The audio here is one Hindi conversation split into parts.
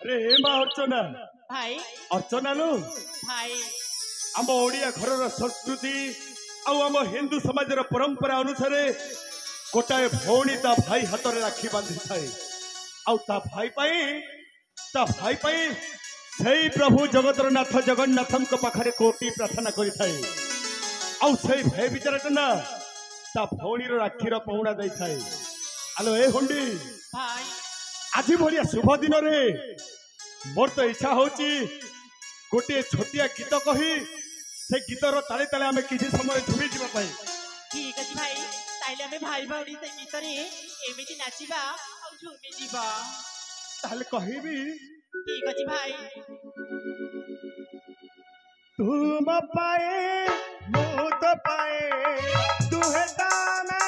रे माँ अर्चना भाई अर्चना लो भाई आम ओडिया घर संस्कृति आम हिंदू समाज परंपरा अनुसार गोटाए भौणी ता भाई हाथ में राखी बांधि थाए आ भाई पाई सही प्रभु जगतर नाथ जगन्नाथ पाखे कोटी प्रार्थना करें भाई विचार ना ता भौणी राखीर पहुणा दे थाए। आलो ए हुंडी भाई आज भलिया शुभ दिन रे मोर तो इच्छा होची गोटे छोटिया गीत कही से गीतर ताले ताले आमे किसी समय झुमी जीवा पाई। ठीक अछि भाई ताइले हमें भाई भाउडी से गीत रे एमिति नाचिबा और झुमी जीवा ताले कहिबी ठीक अछि भाई। तुम पाए मुत पाए तुहे दाना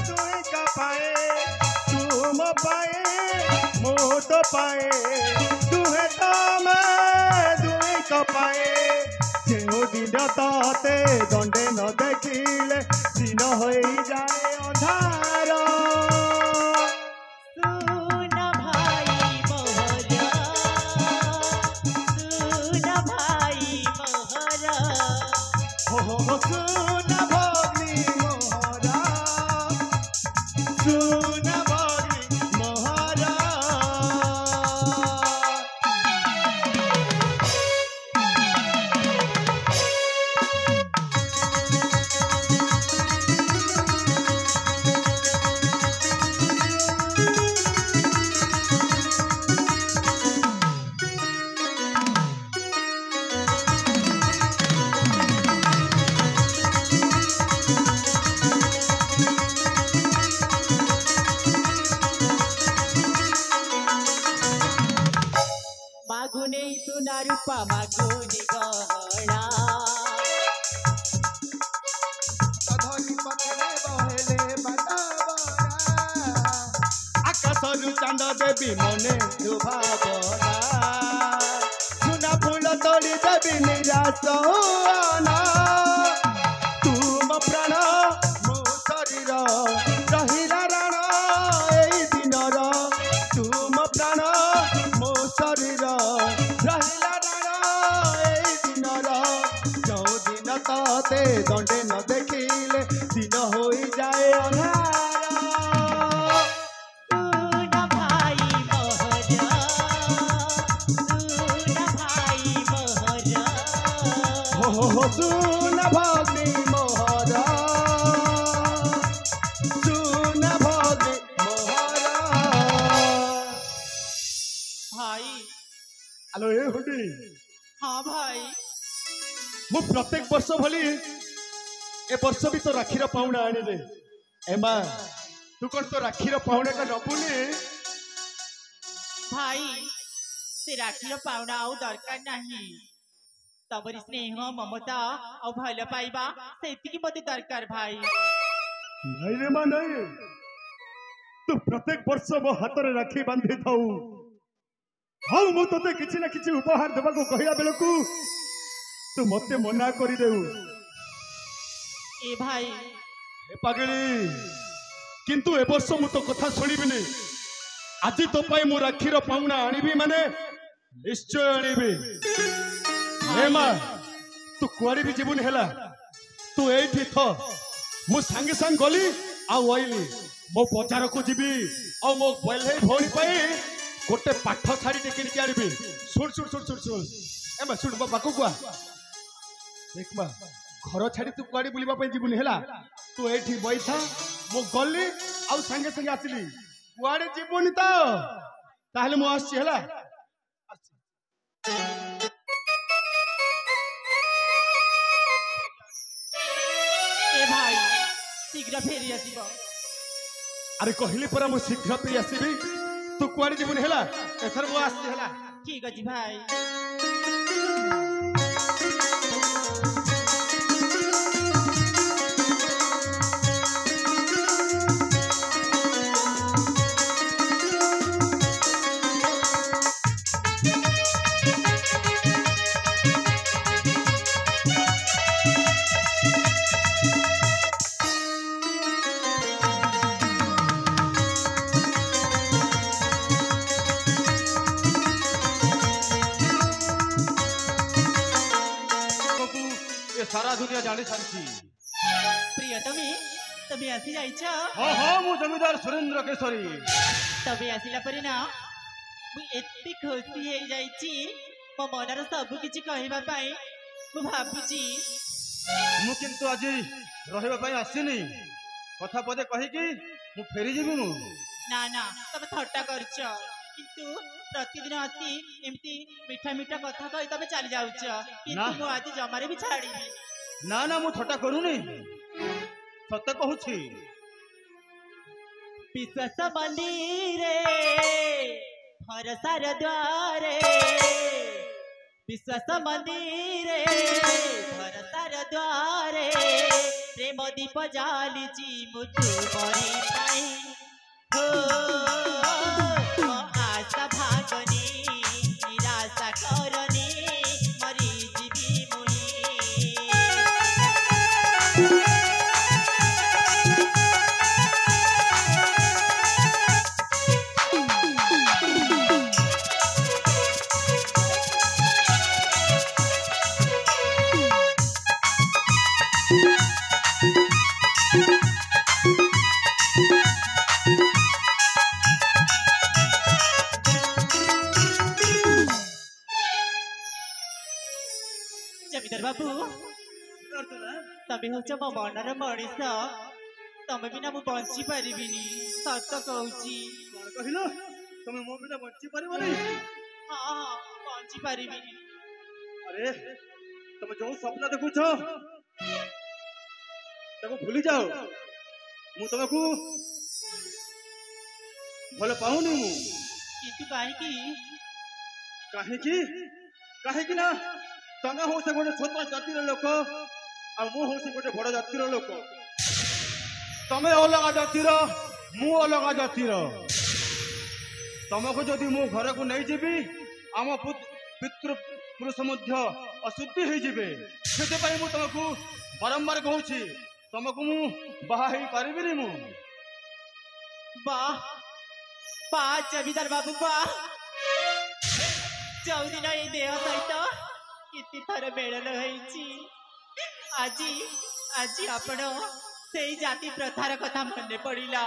तुहे का पाए तुम पाए मुत पाए तुहे दाना तुहे का पाए जो दिन ताते दंडे न देखिले दिन हो जाए अंधार। सुन भाई मोहरा सुन भाई मोहरा हो सुन भगनी मोहरा सुन भगनी मोहरा। मागुने सुना रूपा मागुने गहना धनी पथरे बहेले बाटाबरा आकाशरू चांद देवी मने दुभावना सुना फूल तोड़ी देवी निराशना तुम प्राण मो शरीर रहिला राण एई दिनर तुम प्राण मो शरीर रहिला राण एई दिनर जो दिन ताते दंडे न देखिले दिन हो जाए अंधार। सुन भाई मोहरा सुन भाई मोहरा हो सुन भगनी मोहरा सुन भगनी मोहरा। भाई हेलो ए हुडी हाँ भाई मु प्रत्येक वर्ष भली ए वर्ष भी तो राखीर पाहुणा आनिले एमा तू कौन तो राखीर पाहुणा का नबुनी भाई से राखीर पाउना आउ दरकार नहीं तमरी स्नेह ममता और भल पाइबा सेतिकी मते दरकार भाई। नहीं रे मां नहीं तू प्रत्येक वर्ष मो हाथ में राखी बांधि थाऊ हाँ मु तोते किछि ना किछि उपहार देबा को कहिला बेलकू तू मते मना करि देऊ। ए भाई ए पागली किंतु ए वर्ष मु तो कथा सुनिबिनी आज तो पाई मु राखीर पाहुणा आनिबी माने निश्चय आनिबी। हे मां तू कुआड़ी भी जीवन हेला तू एठी थ मु संगे संग गली आ ओइली मो बजार को जीबी आ मो बलहे भौणी पाई गोटे पाठ साड़ी टे किन के आनिबी। सुन सुन सुन सुन सुन ए मा सुन बाबा को कुआ देख मा घर छाड़ी तू कुआड़ी बुलिबा पे जीवन हेला तू एठी बैठा मो गली आ संगे संगे आसली कुआड़े जीवन तो ताहले मो आसी हेला। ए भाई शीघ्र फेरी आसीबो। अरे कहली परा मु शीघ्र पे आसीबी तू कुआड़ी जीवन हेला एथर मो आसी हेला। ठीक अछि भाई। दुनिया जानी सारी। प्रियतमी तबे आसी जाइछ। हाँ हाँ मु जमीदार सुरेंद्र केसरी। तबे आसिला परे ना मु एत्ते खुशी हे जाइछि मो मनर सब किछि कहबा पई मु भाबुछि। मु किंतु आज रहिबा पई आसीनी कथा पदे कहि कि मु फेरी जीवि मु। ना ना तबे थट्टा करछ किंतु प्रतिदिन आसी एमती मीठा मीठा कथा कहि तबे चली जाउछ किंतु मु आज जमारे भी छाड़ीबी। ना ना मु थट्टा करूनी सत्य कहूछि। विश्वास मंदिरे भरसार द्वारे विश्वास मंदिरे भरसार द्वारे प्रेम दीप जालिची मुझु मरी पाई हो मो आशा भागनी निराशा करनी मरी जीवी मुई। जमीदार बाबू तमे हूँ मो मनर मनीष तमे बिना मु बंची पारिबिनी सत कहूची। कौन कहिलो तुम मो बिना बंची परिबनी। हाँ हाँ बंची पारिबिनी। अरे तुम जो स्वप्न देखुछ ताको भूली जाओ। मु तुमको भल पाऊनी मु। किंतु काहेकि काहेकि ना तमे हो से गोटे छोट जातिर लोक आ मु हो से गोटे बड़ जातिर लोक। तमे अलग जातिर मु अलग जातिर। तुमको जदि मु घर को नहीं जीवी आम पितृ पुरुष मध्य अशुद्धि हो जीवे से मु तुमको बारंबार कहूँ तुमको मु बाहा ही पारिबिनी मु। वाह वाह जमीदार बाबू वाह जो दिन ये देह सहित किति थर मेलन होईची आज आज आपण से जाति प्रथार कथा मन पड़िला।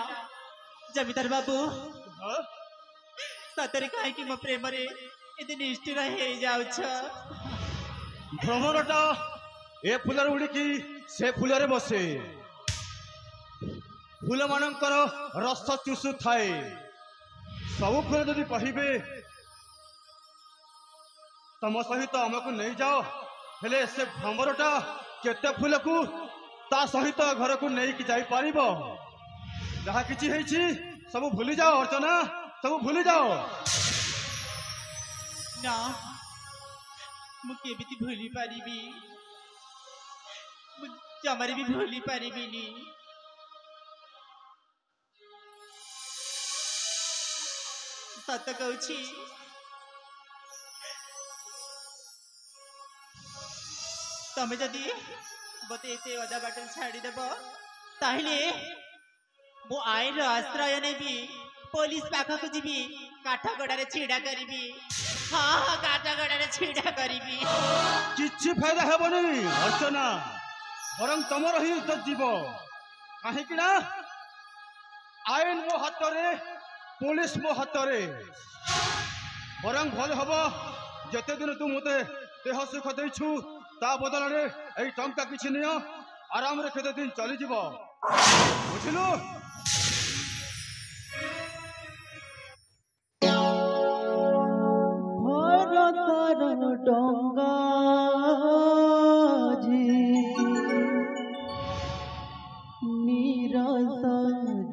जमीदार बाबू सतरे कहीं कि मो प्रेम रे एते निष्ठुर हे जाउछ। भ्रमरटा ए फुलर उड़िकी से फुलरे बसे फूल मानकर रस चुषु थाए सब फूल जदि कहिबे तम सहित आमको नहीं जाओ हेले से भ्रमरटा केते फूल को ता सहित घर को नहीं कि जाई पारिबो। जहा किछि हेछि सब भूली जाओ अर्चना सब भूली जाओ। ना मु केबिति भूली पारिबी मु जमारे भी भूली पारिबिनी। सत कहूची तमे जदि मते एते अदा बाटल छाड़ी देब ताहिले मु आईन आश्रय नेबी पुलिस पाखक जीवी काठगड़ारे छिड़ा करिबी। हाँ हाँ काठगड़ारे छिड़ा करिबी। किछि फायदा हेबनी अर्चना बरं तमर ही इज्जत जीव काहेकि ना आईन मो हातरे पुलिस मो हातरे बरं भल हबो जते दिन तू मते देह सुख देछु ता बदल रे एई टंका किछि नियो आराम रे केते दिन चली जीव बुझिलु। भरतर डंगा जी नीरस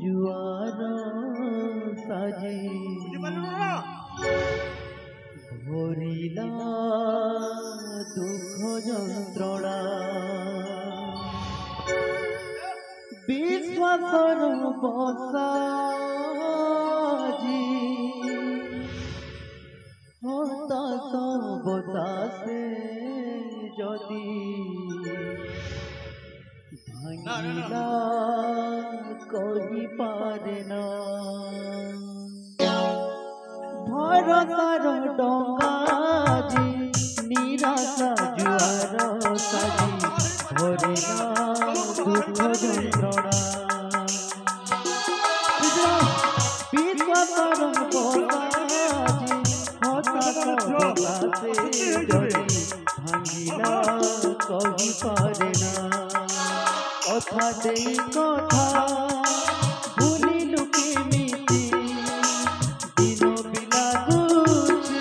जुआर साजी भरिला दुख যন্ত্রণা विश्वासर बसाजी हताश बतासे যদি ভাঙিলা কহি পারে না ভরসার ডঙ্গাজি নিরাশা জুয়ার সাজি ধরে না দুঃখ যন্ত্রণা বিশ্বকরম পকাজি হঠাৎ প্রকাশে যদি ভাঙিলা কহি পারে না কথা দেই কথা ভুলিলু কেমিতি দিন বিলাগুছি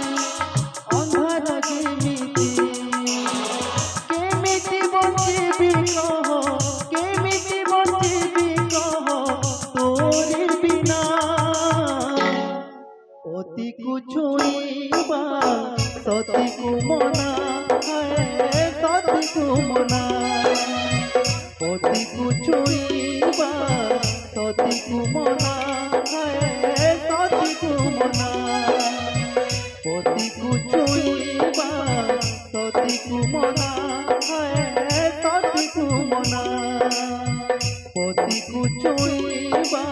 অন্ধার যেমিতি কেমিতি বঞ্চিবি কহ কেমিতি বঞ্চিবি কহ তোরি বিনা অতিকু ছুঁইবা সতিকু মনা সতিকু মনা অতিকু ছুঁইবা সতিকু মনা সতিকু মনা অতিকু ছুঁইবা সতিকু মনা সতিকু মনা অতিকু ছুঁইবা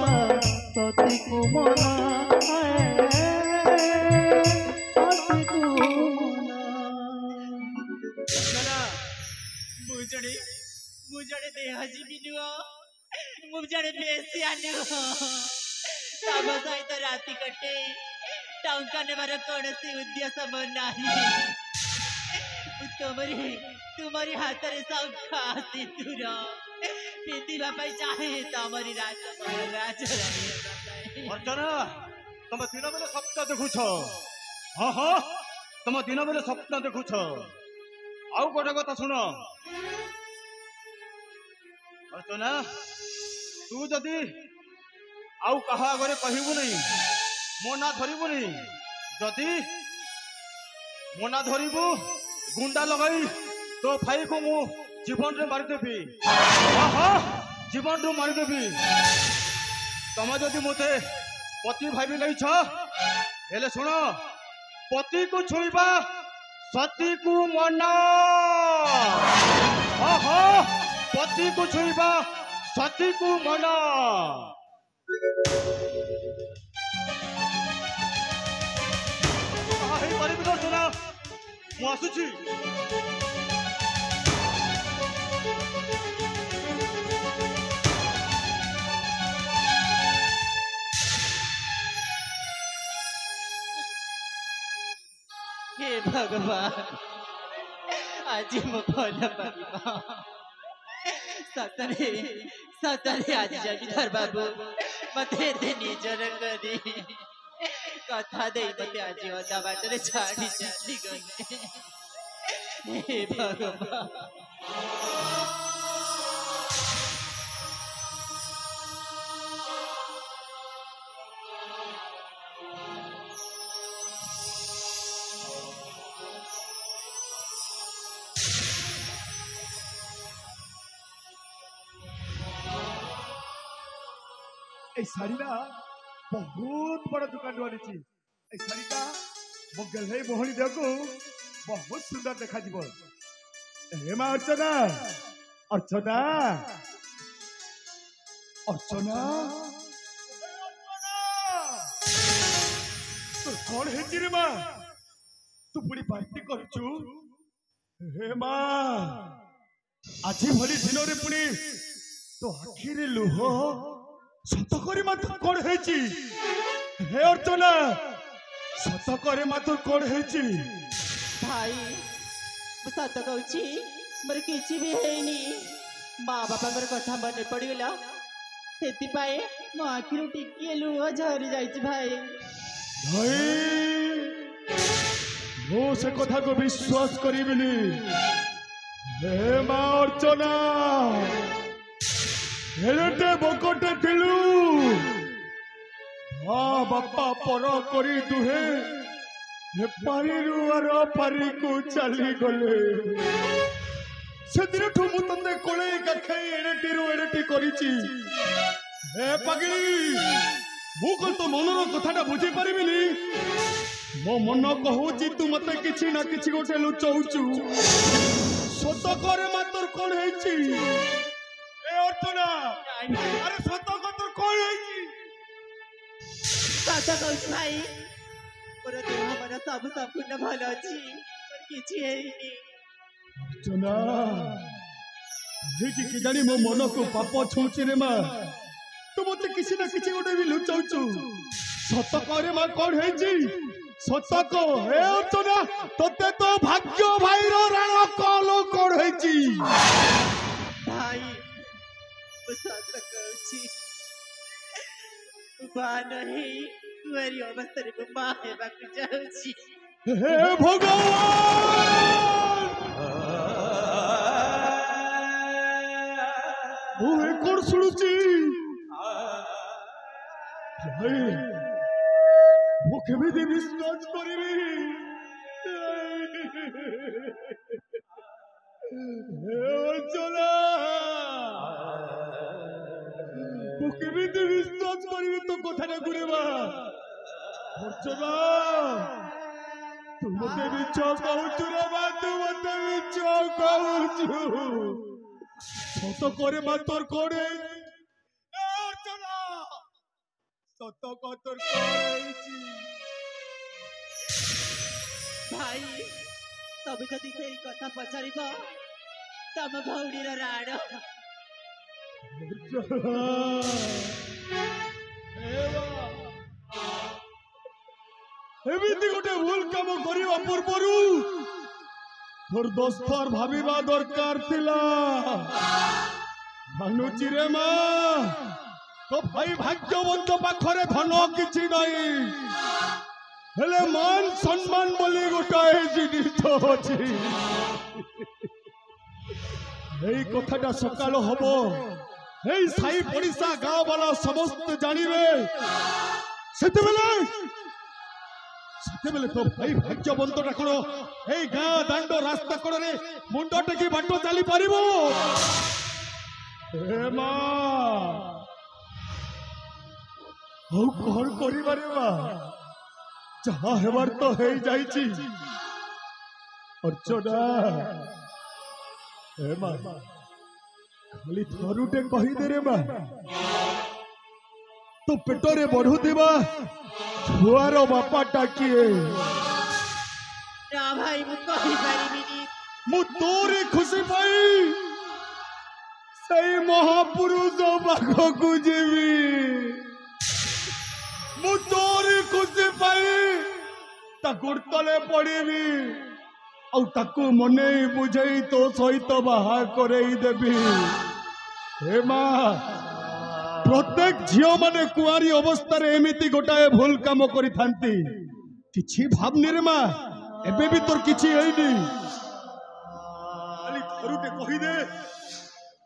সতিকু মনা সতিকু মনা ମୁଁ ଜଣେ ଦେହଜୀବୀ ନୁହଁ ମୁଁ ଜଣେ ବେଶ୍ୟା ନୁହଁ ତମ ସହିତ ରାତି କଟେଇ ଟଙ୍କା ନେବାର କୌଣସି ଉଦ୍ଦେଶ୍ୟ ମୋର ନାହିଁ ମୁଁ ତୁମରି ହାତରେ ଶଙ୍ଖା ସିନ୍ଦୁର ପିନ୍ଧିବା ପାଇଁ ଚାହେଁ ତମରି ରାଜରାଣୀ ହେବା ପାଇଁ ଅର୍ଚ୍ଚନା ତମେ ଦିନ ବେଳେ ସ୍ୱପ୍ନ ଦେଖୁଛ ହଁ ହଁ ତମ ଦିନ ବେଳେ ସ୍ୱପ୍ନ ଦେଖୁଛ ଆଉ ଗୋଟେ କଥା ଶୁଣ ଅର୍ଚ୍ଚନା ତୁ ଯଦି ଆଉ କାହା ଆଗରେ କହିବୁନି ମୋ ନା ଧରିବୁନି ଯଦି ମୋ ନା ଧରିବୁ ଗୁଣ୍ଡା ଲଗାଇ ତୋ ଭାଇକୁ ମୁଁ ଜୀବନରେ ମାରିଦେବି ଜୀବନରୁ ମାରିଦେବି ତମେ ଯଦି ମୋତେ ପତି ଭାବି ନେଇଛ ହେଲେ ଶୁଣ ପତିକୁ ଛୁଇଁବା ସତୀକୁ ମନା ପତିକୁ ଛୁଇଁବା ସତୀକୁ ମନା ହେଇପାରିବି ତ ଶୁଣ ମୁଁ ଆସୁଛି हे भगवान आज मो भल पाइबा सतरे सतरे आज जमीदार बाबू मते निजर करी कथा दे मते आज अदा बाटरे छाड़ी चली गले हे भगवान এই শাড়িটা বহুত বড় দোকান আনিছি এই শাড়িটা মো গেলে মোহনী দেহକୁ ବହୁତ ସୁନ୍ଦର ଦେଖାଯିବ ହେ ମା ଅର୍ଚ୍ଚନା ଅର୍ଚ୍ଚନା ଅର୍ଚ୍ଚନା ତୋର କଣ ହେଇଛି ରେ ମା ତୁ ପୁଣି ପାର୍ଟି କରୁଛୁ ହେ ମା ଆଜି ଭଳି ଦିନରେ ପୁଣି ତୋ ଆଖିରେ ଲୁହ ସତ କରି ମାତ୍ର କଣ ହେଇଛି ହେ ଅର୍ଚ୍ଚନା ସତ କରି ମାତ୍ର କଣ ହେଇଛି भाई ମୁଁ ସତ କହୁଛି ମୋର କିଛି ବି ହେଇନି ମା ବାପାଙ୍କର କଥା ମନେ ପଡ଼ିଗଲା ସେଥିପାଇଁ ମୋ ଆଖିରୁ ଟିକିଏ ଲୁହ ଝରି ଯାଇଛି ଭାଇ ମୁଁ ସେ କଥାକୁ ବିଶ୍ୱାସ କରିବିନି ହେ ମା ଅର୍ଚ୍ଚନା ହେଲେଟେ ବକଟେ ଥିଲୁ ମା ବାପା ପର କରି ଦୁହେଁ ହେପାରିରୁ ଆର ପାରିକୁ ଚାଲିଗଲେ ସେଦିନଠୁ ମୁଁ ତତେ କୋଳେଇ କାଖେଇ ଏଡ଼େଟିରୁ ଏଡ଼େଟି କରିଛି ହେ ପାଗିଳି ମୁଁ କଣ ତୋ ମନର କଥାଟା ବୁଝିପାରିବିନି ମୋ ମନ କହୁଛି ତୁ ମତେ କିଛି ନା କିଛି ଗୋଟେ ଲୁଚଉଛୁ ସତ କରେ ମା ତୋର କଣ ହେଇଛି ଏ ଅର୍ଚ୍ଚନା ଆରେ ସତ କଥା କଣ ହେଇଛି ସତ କହୁଛି ଭାଇ ମୋର ଦେହ ମନ ସବୁ ସମ୍ପୂର୍ଣ୍ଣ ଭଲ ଅଛି ମୋର କିଛି ହେଇନି ଅର୍ଚ୍ଚନା कि जानी मो मन को पाप छुची रे माँ तो मत किसी ना किसी गोटे भी लुचाउछु सत करे माँ कौन है जी सत को हे अर्चना तते तो भाग्य भाई रो राणा कलो कौन है जी भाई सत कहूची बा नहीं कुआरी अवस्था रे माँ हेबाकु जाउची हे भगवान मुहे कौन सुनुची वो केमिति विश्वास करिबी हे अर्चना वो केमिति विश्वास करिबी तो कथाटा गुरेबा अर्चना तू मते मिछ कहूचु रे बा तू मते मिछ कहूचु सत करे मा तोर कोड़े अर्चना सत को तोर कोड़े भाई तबे जदि सेई कथा पचारिबो तम भौडीर राण एमिति गोटे भूल काम करिवा पूर्वरु तोर दोस्तर भाविबा दरकार थिला भानुची रे माँ तो भाई भाग्यवंत पाखरे धन किछि नहीं हेले मान सम्मान बोली गोटाए जिनिस अछि एई कथाटा सकाल हबो एई साई पड़िसा गाँव वाला समस्त जानिबे सेतेबेले तो भाई भाग्यवंतटा कोन एई गाँ दांड रास्ता कोड़े मुंड टेकी बाट चली पारिबो हे माँ हौ कौन करिबारे माँ जहाँ हेबार तो हे जाइछि अर्चना हे माँ खाली थरुटे कही दे रे माँ तो पेटरे बढ़ुथिबा छुआर बापाटा किए ना भाई मु कहि परिबिनी मु तोरी खुशी पाई सही महापुरुष पाखकु जीवी मु तोरी खुशी पाई ता गुड़तले पड़ीबी आउ ताकू मने बुझई तो सहित बाहा करई देबी हे माँ प्रत्येक झियो माने कुआरी अवस्था रे एमिति गोटाए भूल काम करि थांती किछि भावनी रे माँ एबे भी तोर किछि हेइनी खाली थरुटे कहि दे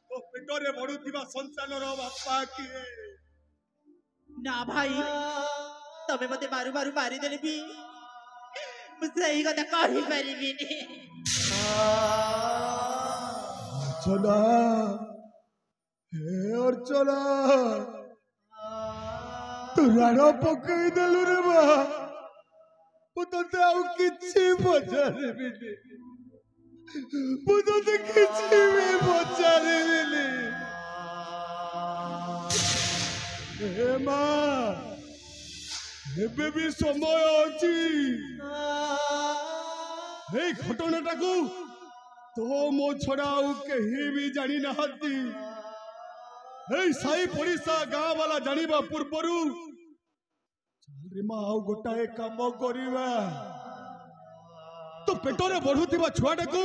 तो पेटरे बढुथिबा संसानर बापा किए ना भाई तमे मते मारू मारू मारी देले भी मुझे ही कथा कहि परिबिनी अर्चना हे अर्चना तू राण पकई देलु रे बा मु तते आउ किछि पचारिबिनी मु तते किछि भी पचारिबिनी हे माँ एबे भी समय अछि हे घटनाटाकू तो मो छड़ा कहीं भी जानी नहाती हे साई पड़िसा गाँ वाला जानिबा पूर्वरु चल माँ आउ गोटाए काम करिबा तो पेटरे बढ़ुथिबा छुआटाकू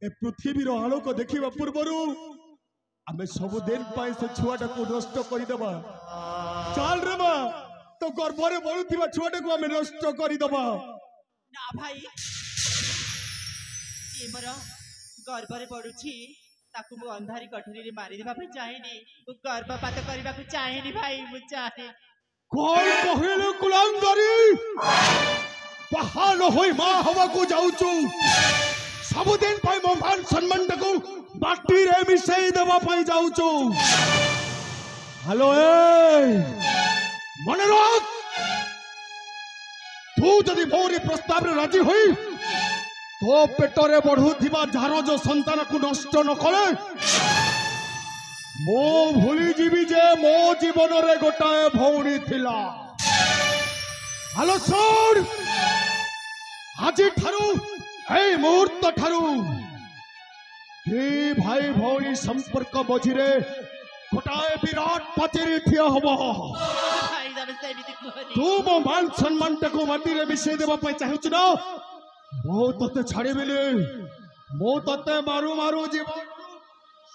ए पृथ्वीर आलोक देखिबा पूर्वरु आमे सब दिन पाए से छुआटाकू नष्ट करिदेबा चल रे माँ तो गर्भरे बढ़ुथिबा छुआटाकू आमे नष्ट करिदेबा ना भाई ये मोर गर्भरे पड़ुछि ताकू मु अंधारी कठोरी रे मारी देबा पे चाहेनी मु गर्भपात करबा को चाहेनी भाई मु चाहे कोई कहिले कुलांगारी पहाड़ होई मां हवा को जाउचु सब दिन पाई मो मान सम्मान तकू माटी रे मिसई देबा पाई जाउचु हेलो ए मन रख तू जदी मोरी प्रस्ताव रे राजी होई तो पेटरे बढ़ुथिबा झार जो संतान को नष्ट न करे मो भूली जीवी जे मो जीवन रे गोटाए भौणी थिला हालो सुन आज ठारू ए मुहूर्त ठारू हे भाई भौणी संपर्क मझिरे गोटाए विराट पाचेरी ठिया हबो ଭାଇ ତମେ ସେମିତି କୁହନି। तू मो मान सम्मान टाको माटी रे मिशे देबा पय चाहूच ना मो तते छाड़ीबिनी मो तते मारू मारू जीवन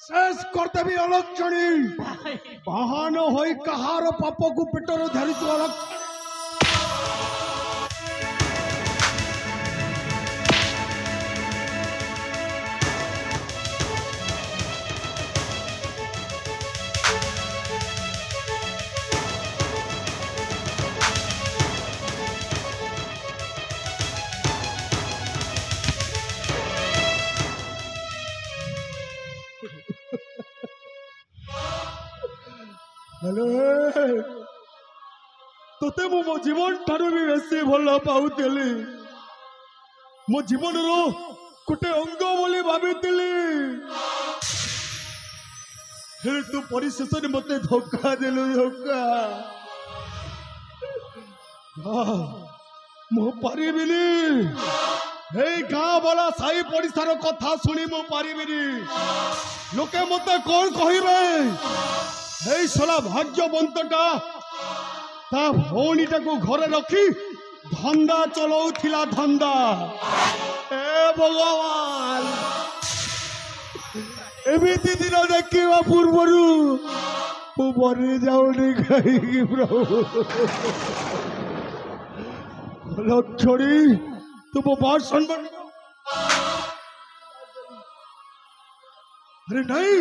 शेष करदेबी अलक्षणी ଭାଇ बाहन होई कहार पाप को पेटर धरित अलक्ष हेलो तोते मो जीवन ठारू भी बेसी भल पाउली मो जीवन रो गोटे अंग बोली भाविली फिर तू परिशेष मत धोखा देलु धोखा मो पारिबिनी हे गाँ वाला साई पड़िशार कथा शुणी मो पारिबिनी लोके मते कौन कहिबे हे सला भाग्यवंतटा ता भौणीटा को घरे रखी धंदा चलाउथिला धंदा ए भगवान एमिति दिन देखिबा पूर्वरु मु मरि जाउनी कहीं प्रभु लक्षणी तुम बात सम्मान अरे नहीं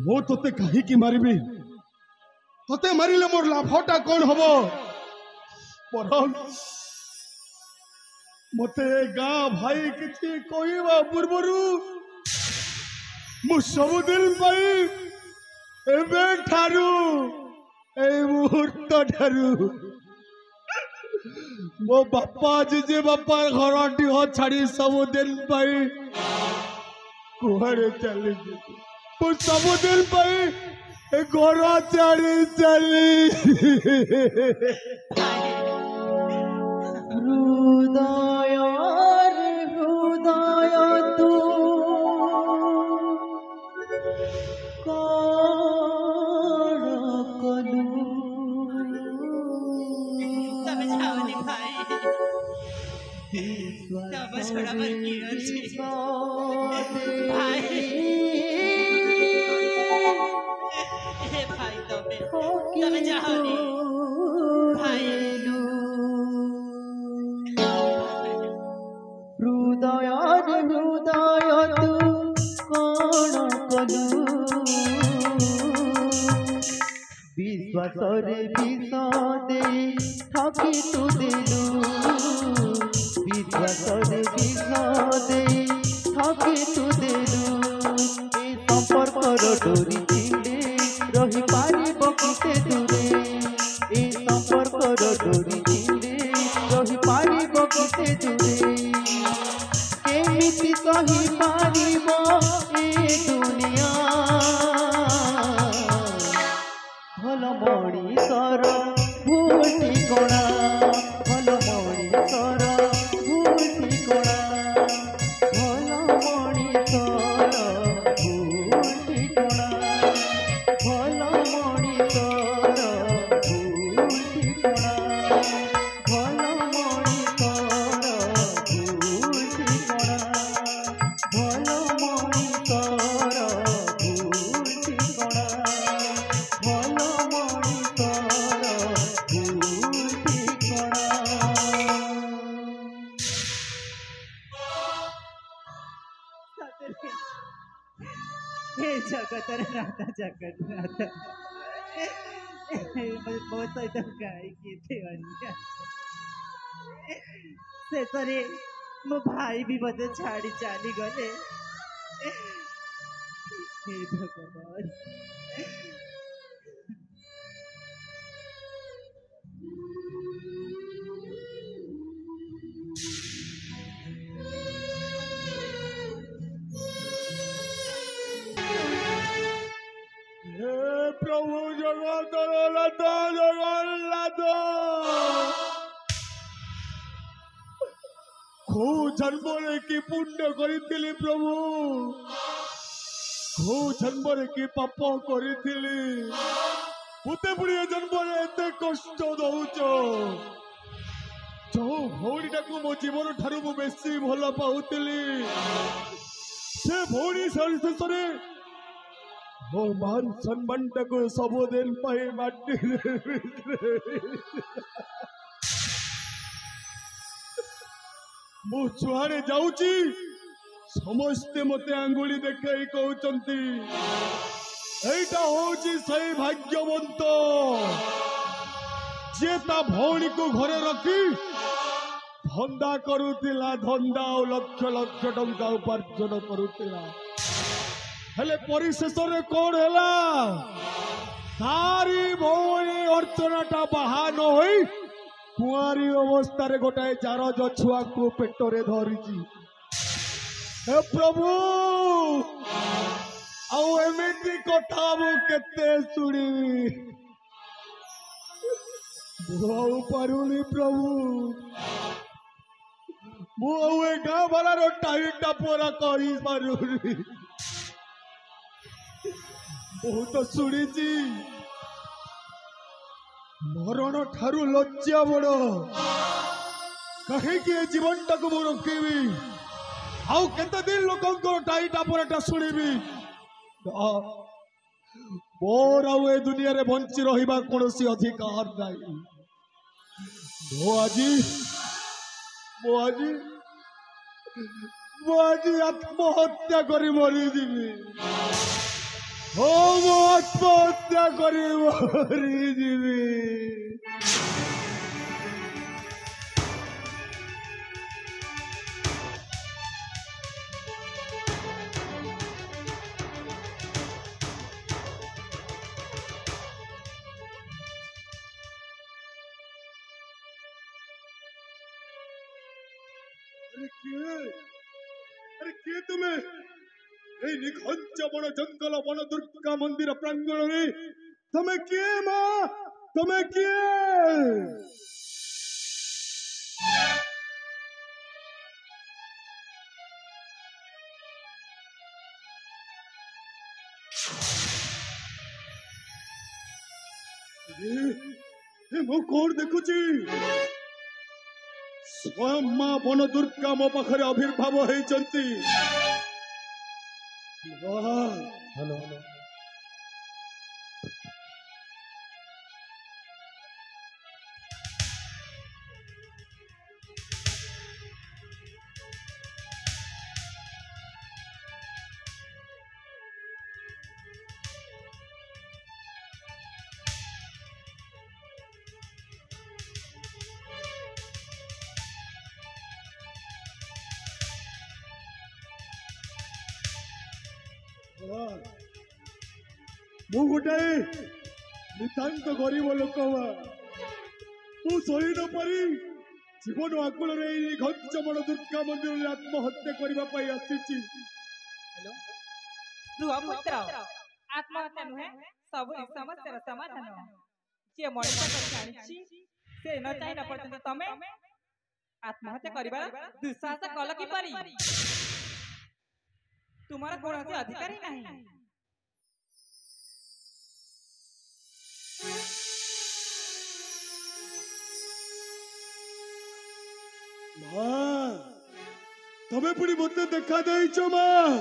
मो तोते कहीं की मारिबी तोते मारिले मोर लाभटा कौन हबो बरं मते गाँ भाई किछि कहवा पूर्वरु मु सबुदिन पाई एबे ठारू ए मुहूर्त ठारू मो बापा जीजे बापा घरटी हो छाड़ी सबुदिन पाई कुआड़े चली मु सबुदिन पाई घर छाड़ी चली हृदय हृदय तू कौन कलू तब जाओनी भाई तब छोड़ा मत किया भाई हे भाई तब जाओनी भाई हृदय हृदय तू कौन कलू विश्वास रे विष दे ठकी तू देलु विश्वास रे विष दे ठकी तू देलु ए संपर्कर डोरी छिले रही पारिब किते दूरे ए संपर्कर डोरी छिले रही पारिब किते दूरे केमिति कहि पारिब ए दुनिया भल मणिषर भूटी कणा भल मणिषर भूटी कणा भल मणिषर भूटी कणा भल मणिषर भूटी कणा भल मणिषर भूटी कणा भल मणिषर भूटी कणा भल मणिषर भूटी कणा हे जगतर राधा जगन्नाथ ମୋ ସହିତ କାହିଁକି ଏତେ ଅନ୍ୟାୟ ଶେଷରେ ମୋ ଭାଇ ବି ମୋତେ ଛାଡ଼ି ଚାଲିଗଲେ हे भगवान हे प्रभु जगन्नाथ जगन्नाथ को जन्म रे की पुण्य करिथिली प्रभु को जन्म रे की पाप करिथिली मुते पुड़िया जन्म रे एते कष्ट दउचो जो भौणीटा को मो जीवन ठारू मु बेसी भल पाउतिली से भौणी शेष मो मान सम्मान को सबुदिन माटी मु छुआड़े जाऊची समस्ते मते आंगुली देखाई कहउचंती एटा होची सही भाग्यवंत जे ता भौणी को घरे रखी धंदा करुतिला धंदा और लक्ष लक्ष टंका उपार्जन करुतिला हेले परिशेष रे कौन हैला तारी भौणी अर्चनाटा बाहा न होई कुआरी अवस्था रे गोटाए चारज छुआ को पेटरे धरिची हे प्रभु आउ एमिति कथा मु केते सुनिबी बुआऊ पारुनी प्रभु बुआऊ ए गाँ वाला रो टाइटा पूरा करी पारुनी बहुत शुणी मरण ठारू लज्जा बड़ कहीं जीवन टाक मु रखी आउ केते दिन लोक टाइटा पूराटा शुणिबी मोर आउ ए दुनिया रे बंची रहिबा कोनोसी अधिकार नाही मो आजी आत्महत्या करी मरी जीवी हो मो आत्महत्या करी मरी जीवी अरे किए तुम्हें निघंच बण जंगल वन दुर्गा मंदिर प्रांगण रे तुम्हें किए मां तुम्हें किए मो कौन देखुची स्वयं मां वन दुर्गा मो पाखरे आविर्भाव होइचंती हेलो मु गोटाए नितांत गरीब लोक मु सही न पारी जीवन आकुल घंच बड़ दुर्गा मंदिर आत्महत्या करने आसी हेलो रुह पुत्र आत्महत्या नुहे सब समस्या समाधान जे मଣିଷ जानिछि से न चाहि न पर्यंत तमे आत्महत्या करिबार दुस्साहस कल कि परी तुम्हारा कौन अधिकार ही नहीं मां तमे पुणी मते देखा देइछो मां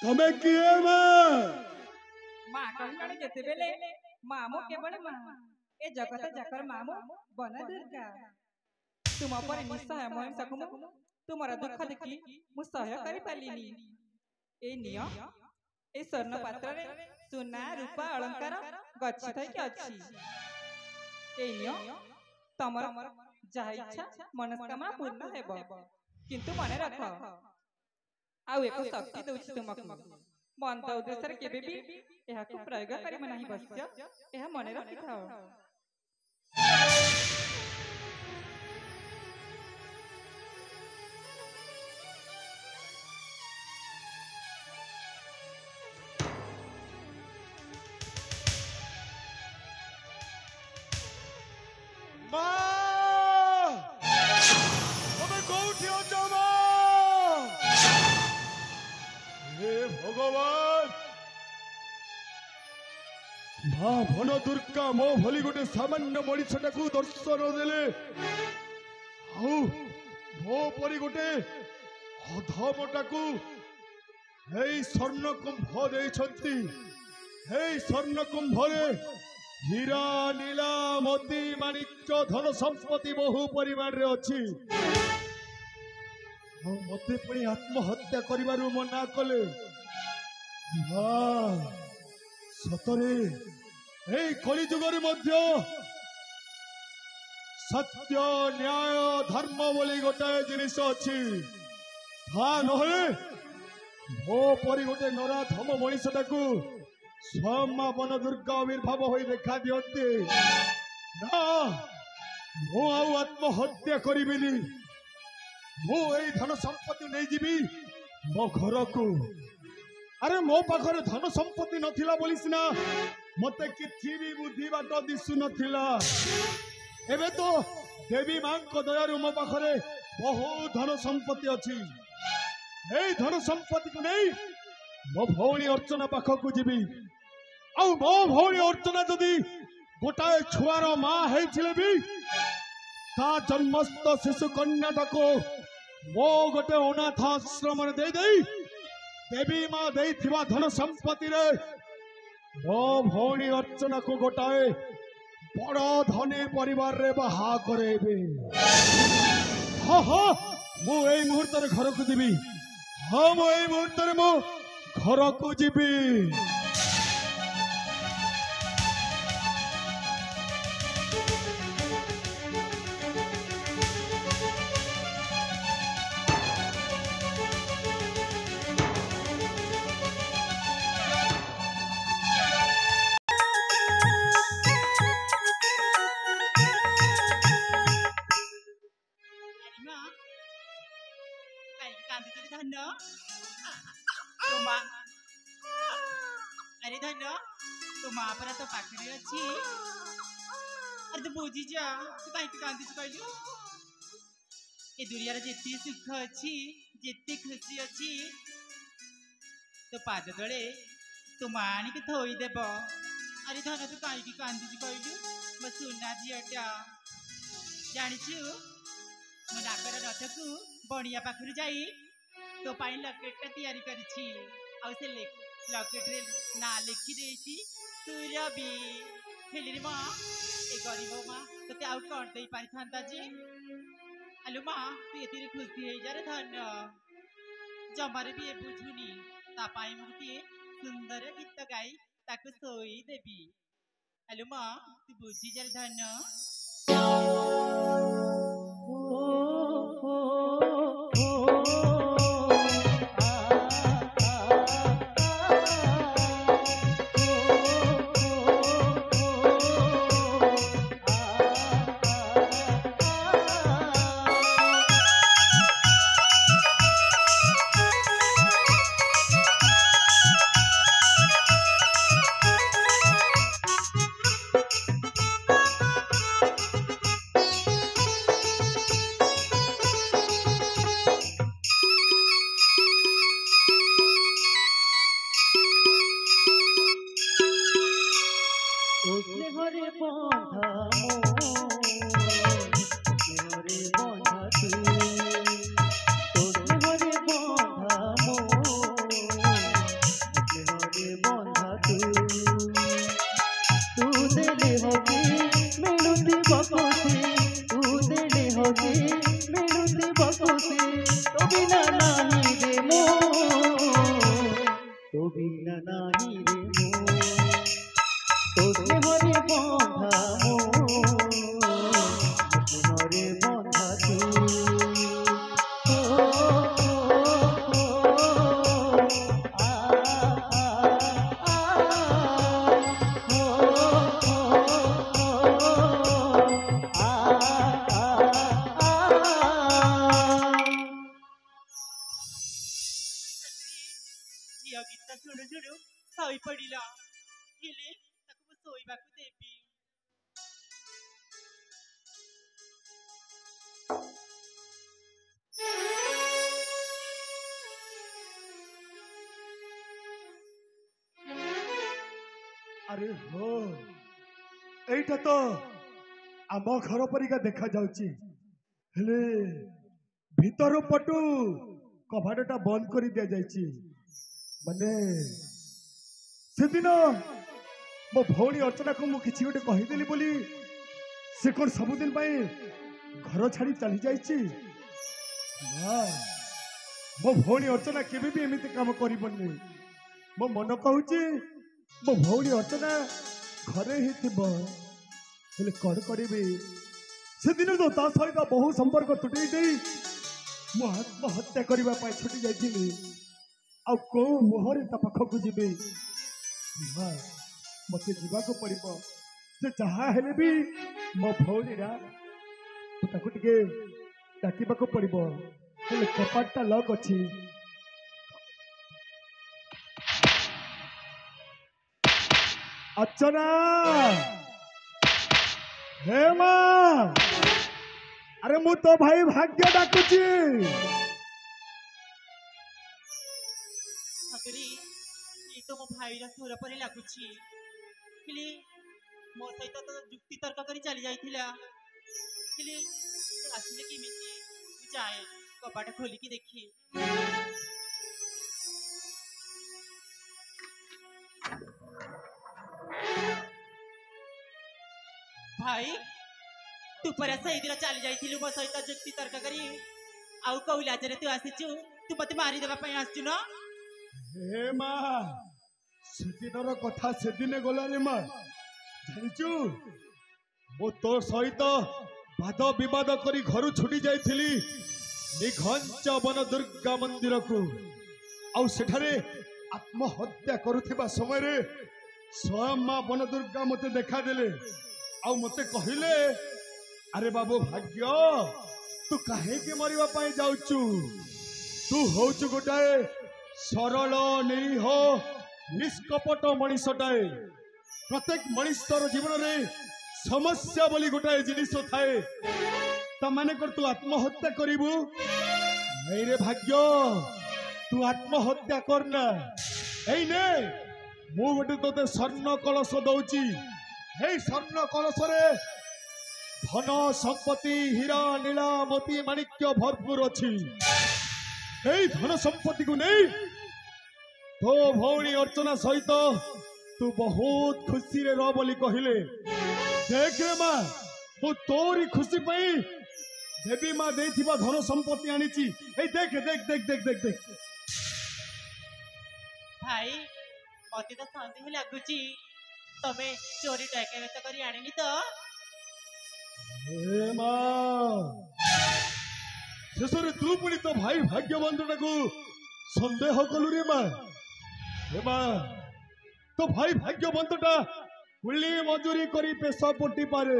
तमे किए मां मां कहलाने जेते बेले मामो केवल मां ए जगत जाकर मामो बन दुर्गा तुम पर निसहाय मोहि सकमु तुम्हारा दुख देखी मु सहाय करि पालिनी ए निय ए स्वर्ण पात्र रे सोना रूपा अलंकार गच्छित कि अछि ए निय तमर जहा इच्छा मनस्कामना पूर्ण हेब किंतु मने रख आउ एको शक्ति दउछि तुमको मंद उद्देश्य केबे भी एहा को प्रयोग करिम नाही बस्य एहा मने रखिथाओ तमे कोठी ମା ବନ ଦୁର୍ଗା ମୋ ଭଳି ଗୋଟେ ସାମାନ୍ୟ ମଣିଷଟାକୁ ଦର୍ଶନ ଦେଲେ, ଆଉ ମୋ ପରି ଗୋଟେ ଅଧମଟାକୁ ଏଇ ସ୍ୱର୍ଣ୍ଣ କୁମ୍ଭ ଦେଇଛନ୍ତି। ଏଇ ସ୍ୱର୍ଣ୍ଣ କୁମ୍ଭରେ ହୀରା ନୀଳା ମୋତି ମାଣିକ୍ୟ ଧନ ସମ୍ପତ୍ତି ବହୁ ପରିମାଣରେ ଅଛି। ଆଉ ମତେ ପୁଣି ଆତ୍ମହତ୍ୟା କରିବାରୁ ମନା କଲେ। ସତରେ ଏଇ କଳି ଯୁଗରେ ମଧ୍ୟ ସତ୍ୟ ନ୍ୟାୟ ଧର୍ମ ବୋଲି ଗୋଟାଏ ଜିନିଷ ଅଛି। ତା ନହେଲେ ମୋ ପରି ଗୋଟେ ନରାଧମ ମଣିଷଟାକୁ ସ୍ୱୟଂ ମା ବନ ଦୁର୍ଗା ଆବିର୍ଭାବ ହୋଇ ଦେଖା ଦିଅନ୍ତି। ନା, ମୁଁ ଆଉ ଆତ୍ମହତ୍ୟା କରିବିନି। ମୁଁ ଏଇ ଧନ ସମ୍ପତ୍ତି ନେଇଯିବି ମୋ ଘରକୁ। ଆରେ ମୋ ପାଖରେ ଧନ ସମ୍ପତ୍ତି ନଥିଲା ବୋଲି ସିନା ମତେ କିଛି ବି ବୁଦ୍ଧି ବାଟ ଦିଶୁ ନଥିଲା। ଏବେ ତ ଦେବୀ ମାଙ୍କ ଦୟାରୁ ମୋ ପାଖରେ ବହୁତ ଧନ ସମ୍ପତ୍ତି ଅଛି। ଏଇ ଧନ ସମ୍ପତ୍ତିକୁ ନେଇ ମୋ ଭଉଣୀ ଅର୍ଚ୍ଚନା ପାଖକୁ ଯିବି। ଆଉ ମୋ ଭଉଣୀ ଅର୍ଚ୍ଚନା ଯଦି ଗୋଟାଏ ଛୁଆର ମା ହେଇଥିଲେ ବି ତା ଜନ୍ମସ୍ଥ ଶିଶୁ କନ୍ୟାଟାକୁ ମୋ ଗୋଟେ ଅନାଥ ଆଶ୍ରମରେ ଦେଇଦେଇ ଦେବୀ ମା ଦେଇଥିବା ଧନ ସମ୍ପତ୍ତିରେ ମୋ ଭଉଣୀ ଅର୍ଚ୍ଚନାକୁ ଗୋଟାଏ ବଡ଼ ଧନୀ ପରିବାରରେ ବାହା କରେଇବି। ହଁ ହଁ, ମୁଁ ଏଇ ମୁହୂର୍ତ୍ତରେ ଘରକୁ ଯିବି। ହଁ, ମୁଁ ଏଇ ମୁହୂର୍ତ୍ତରେ ମୁଁ ଘରକୁ ଯିବି। ଧନ ତୋ ମା, ଆରେ ଧନ ତୋ ମା ପରା ତୋ ପାଖରେ ଅଛି। ଆରେ ତୁ ବୁଝି ଯା, ତୁ କାହିଁକି କାନ୍ଦୁଛୁ କହିଲୁ? ଏ ଦୁନିଆରେ ଯେତେ ସୁଖ ଅଛି, ଯେତେ ଖୁସି ଅଛି, ତୋ ପାଦ ତଳେ ତୋ ମା ଆଣିକି ଥୋଇଦେବ। ଆରେ ଧନ ତୁ କାହିଁକି କାନ୍ଦୁଛୁ କହିଲୁ? ମୋ ସୁନା ଝିଅଟା, ଜାଣିଛୁ ମୋ ନାକର ରଥକୁ ବଣିଆ ପାଖରୁ ଯାଇ ତୋ ପାଇଁ ଲକେଟଟା ତିଆରି କରିଛି। ଆଉ ସେ ଲକେଟରେ ନାଁ ଲେଖି ଦେଇଛି ସୁରଭି। ହେଲେ ମା, ଏ ଗରିବ ମା ତୋତେ ଆଉ କଣ ଦେଇ ପାରିଥାନ୍ତା ଯେ? ଆଲୋ ମା, ତୁ ଏଥିରେ ଖୁସି ହେଇଯାରେ ଧନ। ଜମାରେ ବି ଏ ବୁଝୁନି। ତା ପାଇଁ ମୁଁ ଗୋଟିଏ ସୁନ୍ଦର ଗୀତ ଗାଇ ତାକୁ ଶୋଇ ଦେବି। ଆଲୋ ମା, ତୁ ବୁଝିଯାରେ ଧନ। ଝିଅ ଗୀତ ଶୁଣୁ ଶୁଣୁ ଶୋଇ ପଡ଼ିଲା। ହେଲେ ତାକୁ ମୁଁ ଶୋଇବାକୁ ଦେବି। अरे हो एटा तो आम घर परिका देखा जाउची हेले भीतर पटु कबाटटा बंद कर दिया जाइची माने सेदिन मो भौणी अर्चना को मु किछि गोटे कहिदेली बोली से कोन सबुदिन पाई घर छाड़ी चली जाइची ना मो भौणी अर्चना केबे भी एमिति काम करिबनी मो मन कहूची मो भौणी अर्चना घरे ही थिबो हेले कौन करिबी सेदिन तो ता सहित बहु संपर्क तुटै देई मो आत्महत्या करबा पाई छुटी जाइथिली आ को मोहरे ता पाखकु जिबे ना मते जीवाको पड़िबो से जहा हेले भी मो भौणीरा ताकू टिके डाकिबाको पड़िबो हेले कपाटटा लॉक अछि अर्चना हे मां अरे मु तो भाई भाग्य डाकुची ठाकुरी ये तो मो भाईर सुर परे लागुची हेले मो सहित तो जुक्ति तर्क करी चली जाइथिला हेले आसिले केमिति जाए कपाट खोली की देखी भाई तू पर सही दिन चली जाइथिलु मो सहित जुक्ति तर्क करी आउ कौला जरे तू आसीचु तू मते मारी देबा पई आसचु न हे मां सेदिनर कथा सेदिने गला रे मां जानिचु मो तो सहित वाद विवाद करी घर छुटी जाइथिली निघंच वन दुर्गा मंदिर को आउ सेठारे आत्महत्या करुथिबा समय रे स्वयं मां वन दुर्गा मते देखा देले आउ मते कहिले अरे बाबू भाग्य तू काहे के मरिबा पाई जाउचु तू होउचु गोटाए सरल निरीह निष्कपट मनीषटाए प्रत्येक मनीषर जीवन में समस्या बोली गोटाए जिनिस थाए ता माने कर तू आत्महत्या करिबु नहीं रे भाग्य तू आत्महत्या करना एई ने मु गोटे तोते स्वर्ण कलश दउची हे स्वर्ण कलश रे धन संपत्ति हीरा नीला मोती माणिक्य भरपूर अछि ए धन संपत्ति को नहीं तो भौणी अर्चना सहित तू बहुत खुशी रे रह बोली कहिले देख रे मां मु तोरी खुशी पई देवी मां देथिबा धन संपत्ति आनीची ए देख देख देख देख देख देख भाई मते तो संदेह लागुची तमे चोरी डकैत करी आनिनी तो हे मां शेषरे तू पुणी तो भाई भाग्यवंतटा को संदेह कलु रे मां हे मां तो भाई भाग्यवंतटा कुली मजूरी करी पेशा पट्टी पारे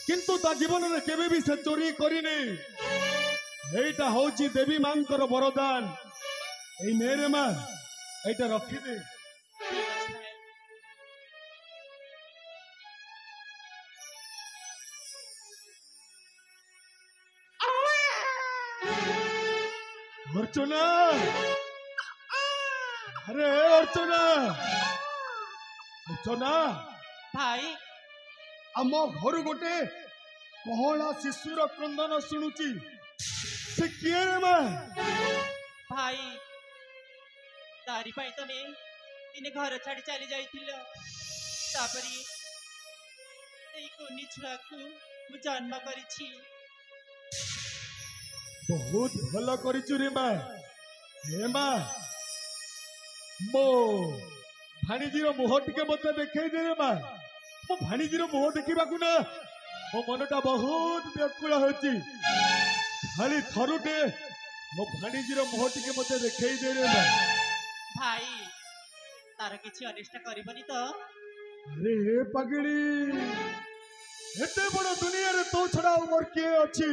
किंतु ता जीवन में केबे भी से चोरी करिने एटा होची देवी मांकर वरदान ए मेरे मां एटा रखी दे अर्चना अरे अर्चना अर्चना भाई आम घर गोटे कहला शिशुर क्रंदन शुणुची से किए रे मां भाई तारी पाई तमे दिने घर छाड़ी चली जाइथिल तापरी एई कोनी छुआ को मु जन्म करिछि बहुत भल करिछु रे मां हे मां मो भाणीजीर मुह टिके मते देखै दे रे मां मो भाणीजीर मुह देखिबाकू ना मो मनटा बहुत व्याकुल होची खाली थरुटे मो भाणीजीर मुह टिके मते देखै दे रे मां भाई तार किछि अनिष्ट करबनी तो अरे हे पगड़ी एते बड़ दुनिया रे तो छड़ा और के अछि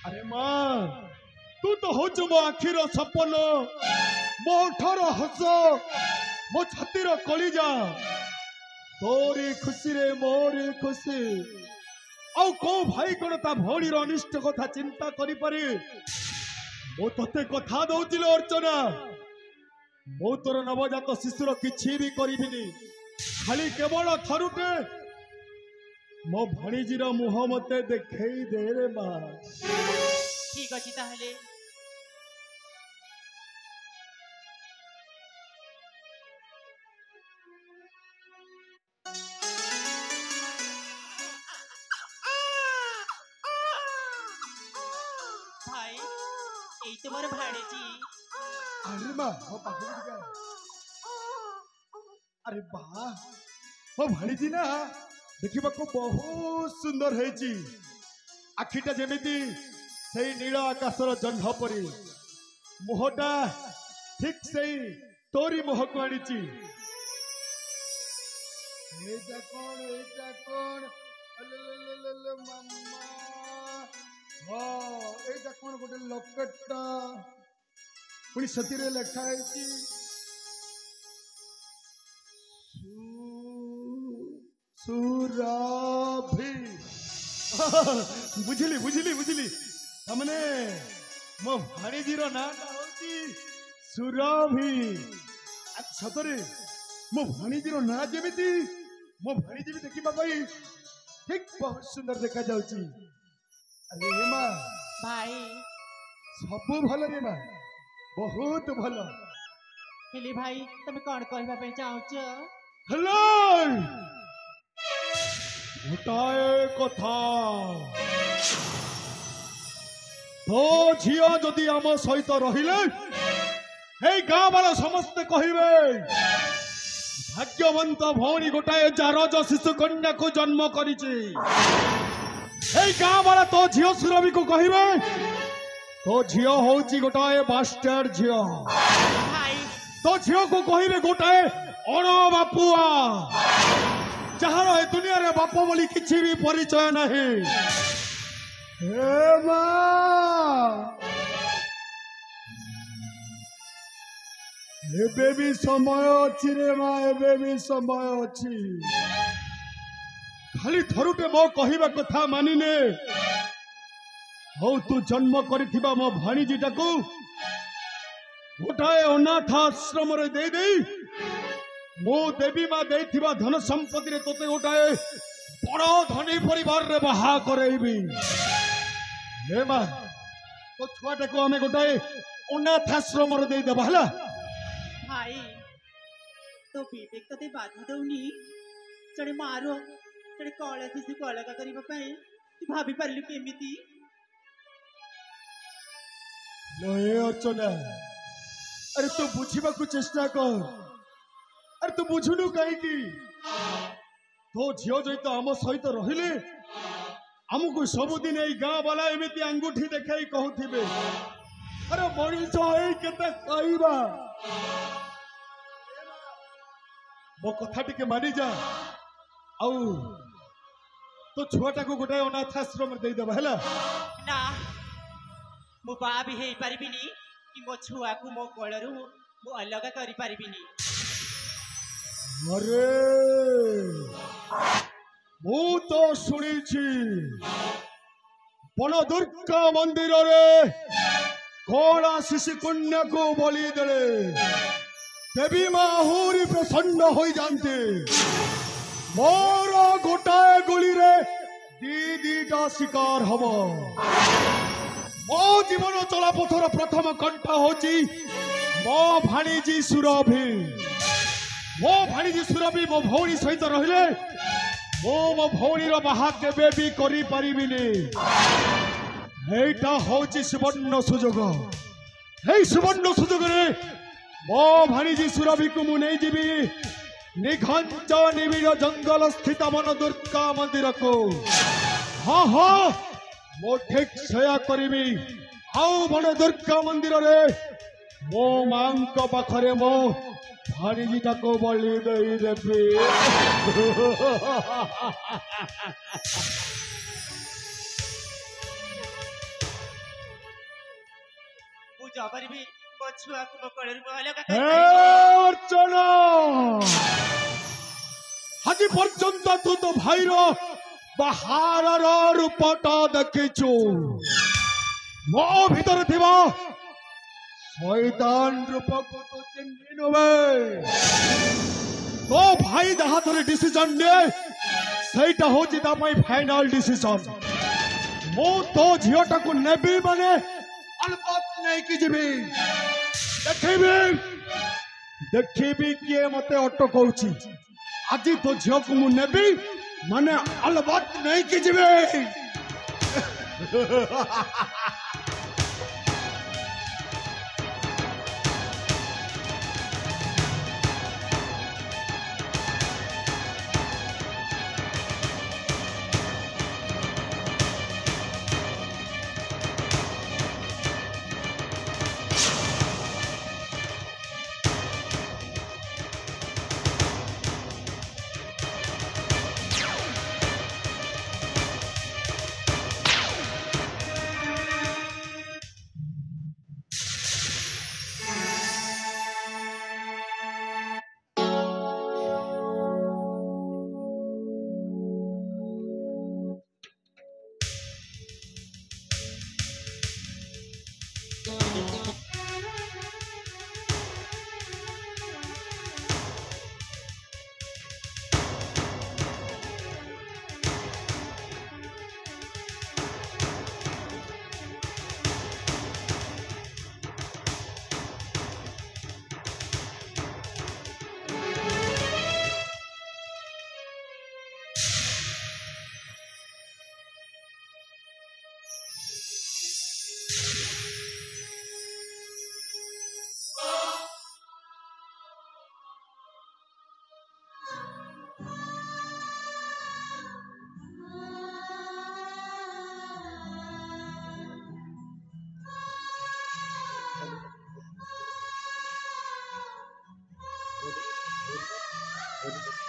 अरे मां तू तो होच मो आखिर सपन मो ओठर हस मो छातीर कलिजा तोरी खुशी रे मोरी खुशी आउ को भाई कोन ता भौणीर अनिष्ट कथा चिंता करि पारे मो तते कथा दउचिलो अर्चना मो तोर नवजात शिशुर किछि भी करिबिनी खाली केवल थरुटे मो भणीजीर मुह मते देखई दे रे मां। ठीक अछि ताहले भाई এই তোমার ভাড়েজি। अरे मां हो पाखु दिगा अरे बा हो भणीजी ना देखिबाको बहुत सुंदर हेची आखिटा जेमिति सेई नील आकाशर जह्न परी मुहटा ठीक सेई तोरी मुह को आनीची। एटा कोन अले मम्मा हां एटा कोन गोटे लकेटटा पुणी सतीरे लेखा है सुराभी बुझिली बुझिली बुझिली हमने मो भाणीजीर नाटा होची सुराभी। अच्छा तरे मो भाणीजीर ना जेमिति मो भाणीजी भी देखिबा पई ठीक बहुत सुंदर देखा जाउची। अरे मां भाई सब भल रे मां बहुत भल। हेली भाई तुम कौन कहबा पे चाहूच? हेलो गोटाए कथा तो झियो जदि आम सहित रहिले हे गाँ वाला समस्ते कहिबे भाग्यवंत भौणी गोटाए जारज शिशु कन्या को जन्म करिछि। हे गाँ वाला तो झियो सुरभि को कहिबे तो झियो होची गोटाए बास्टर झियो। भाई तो झियो को कहिबे गोटाए अण बापुआ जहार ए दुनिया रे बाप बोली किछि भी परिचय नहीं। हे मां एबे भी समय अछि रे मां एबे भी समय अछि खाली थरुटे मो कहिबा कथा मानिने हो तू जन्म करिथिबा मो भाणीजीटा को गोटाए अनाथ आश्रम रे दे देई मो देवी मां देथिबा धन संपत्ति रे तोते गोटाए बड़ धनी परिवार रे बाहा करेबी। हे मां तो छुआटा को हमें गोटाए अनाथ आश्रम रे दे देबा हला। भाई तो विवेक तते बाधा दउनी जड़े मारो जड़े कळे शिशु को अलग करिबा पई तू भाबी परलु केमिति? लोए अर्चना अरे तू बुझीबा को चेष्टा कर। अरे तू बुझुनु कहीं की तो झियो जैत आम सहित रहिले आमको सबुदिन ए गाँ वाला एमती अंगूठी देखाई कहूथिबे अरे मनीष केते कहबा मो कथा टिके मानी जा आउ तो छुआटा को गोटाए अनाथ आश्रम दे देबा हला। ना मो बा भी हेई परिबिनी कि मो छुआ को मो कोळरू मो अलग करि परिबिनी। अरे मु तो शुणी बन दुर्गा मंदिर रे कौड़ा शिशु कन्या को बलि देले देवी मां आहुरी प्रसन्न हो जाते मोर गोटाए गुली रे दीटा शिकार हम मो जीवन चला पथर प्रथम कंठा होची मो भाणीजी सुरभि। मो भाणीजी सुरभि मो भौणी सहित रहिले मो भौणी बाहा केबे भी करि परिबिनी। एटा होची सुवर्ण सुजोग हे सुवर्ण सुजोग रे मो भाणीजी सुरभि को मु नहीं जीवी निघंच निबिड़ जंगल स्थित मन दुर्गा मंदिर को। हाँ हाँ मो ठीक सेया करिबी आउ मन दुर्गा मंदिर रे मो मां को पाखरे मो भाणीजीटा को बलि दई देबी। पूजा परिबी मो छुआ को मो कोळरू मो अलग हे करि। अर्चना आज पर्यंत तू तो भाईर बाहार रूपटा देखिचु मो भीतर थिबा शैतान रूप को तो चिन्ह नबे तो भाई जहाँ थोड़े डिसीजन ने सहीटा हो जिता पाई फाइनल डिसीजन मो तो झियोटा को नेबी माने अलबत नहीं की जीवी देखिबी किए मते अटकौची आज तो झियो को मु नेबी माने अलबत नहीं की जीवी Ready?